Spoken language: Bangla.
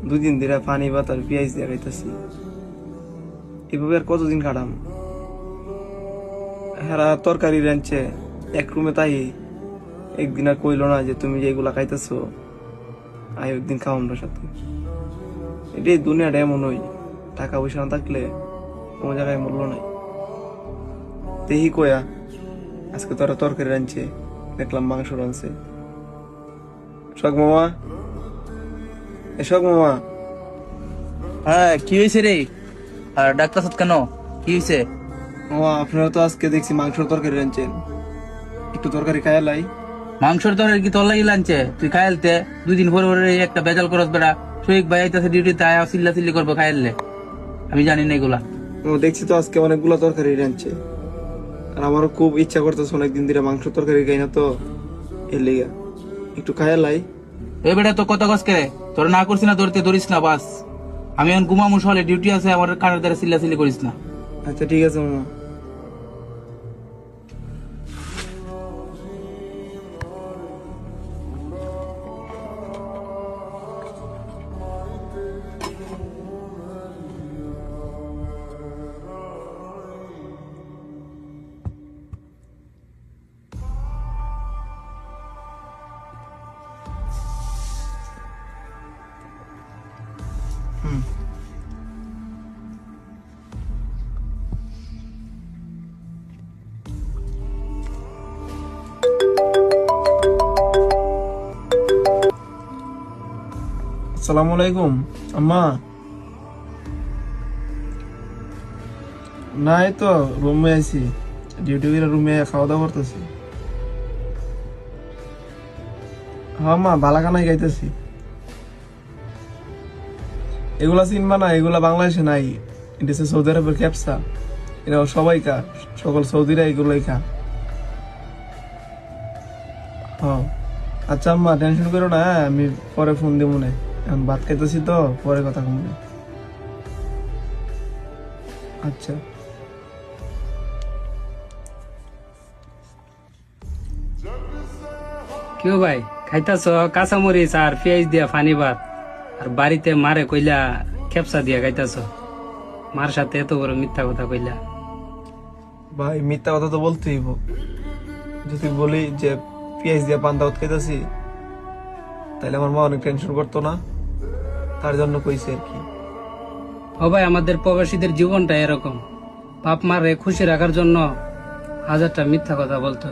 দুদিন ধরে পানি ভাত আর পেঁয়াজ দিয়ে খাইতেছি। এভাবে আর কতদিন কাটাম? হেরা তরকারি রাঁধছে এক রুমে, তাই একদিন আর কইলো না যে তুমি যেগুলা খাইতেছো আই একদিন খাও আমরা সাথে। এটাই দুনিয়াটা এমন হই, টাকা পয়সা না থাকলে কোনো জায়গায় মূল্য নাই। তেহি কয়া আজকে তোরা তরকারি রাঁধছে, দেখলাম মাংস রাঁধছে। শখ মামা, শখ মামা। হ্যাঁ, কি হয়েছে রে? আর ডাক্তার সাথে কেন? কি হয়েছে? মামা আপনারা তো আজকে দেখছি মাংসর তরকারি রাঁধছেন, একটু তরকারি খায়া লাই। মাংসর তরকারি কি তোর লাগি লানছে? তুই খাইলতে 2 দিন পরে পরে একটা বেজাল করস বেড়া। শহীদ ভাই আইতাছে ডিউটিতে, আয়া চিল্লা চিল্লি করবো খাইলে। আমি জানি না এগুলা। ও দেখছি তো আজকে অনেকগুলো তরকারি রাঁধছে, আর আমারও খুব ইচ্ছা করতেছে অনেকদিন ধরে মাংস তরকারি খাই না তো, এর লিগা একটু খায়া লাই। এ বেটা তো কত কষ্ট করে তোর না করছি না, ধরতে ধরিস না বাস। আমি এখন ঘুমামু, সকালে ডিউটি আছে আমার, কানের দ্বারা চিল্লা চিল্লি করিস না। আচ্ছা ঠিক আছে মামা। আসসালামু আলাইকুম আম্মা। না এই তো রুমে আইছি, ডিউটি করে রুমে খাওয়া দাওয়া করতেছি। হ্যাঁ মা, বালাকানাই গাইতেছি। এগুলা চিনবা না, এগুলা বাংলাদেশে নাই, এটা হচ্ছে সৌদি আরবের ক্যাপসা। এটা সবাই খা, সকল সৌদিরা এগুলোই খা। হ্যাঁ আচ্ছা আম্মা, টেনশন করো না, আমি পরে ফোন দিব মনে। এখন ভাত খাইতেছি তো, পরে কথা কমবে। আচ্ছা। কেউ ভাই খাইতাছ কাঁচামরিচ আর পেঁয়াজ দিয়া ফানি ভাত, আর বাড়িতে মারে কইলা খেপসা দিয়া খাইতাছ। মার সাথে এত বড় মিথ্যা কথা কইলা। ভাই মিথ্যা কথা তো বলতেই হইব, যদি বলি যে পেঁয়াজ দিয়ে পান্তা ভাত খাইতেছি তাহলে আমার মা অনেক টেনশন করতো না, তার জন্য কইছে আর কি। ও ভাই, আমাদের প্রবাসীদের জীবনটা এরকম, বাপ মারে খুশি রাখার জন্য হাজারটা মিথ্যা কথা বলতো।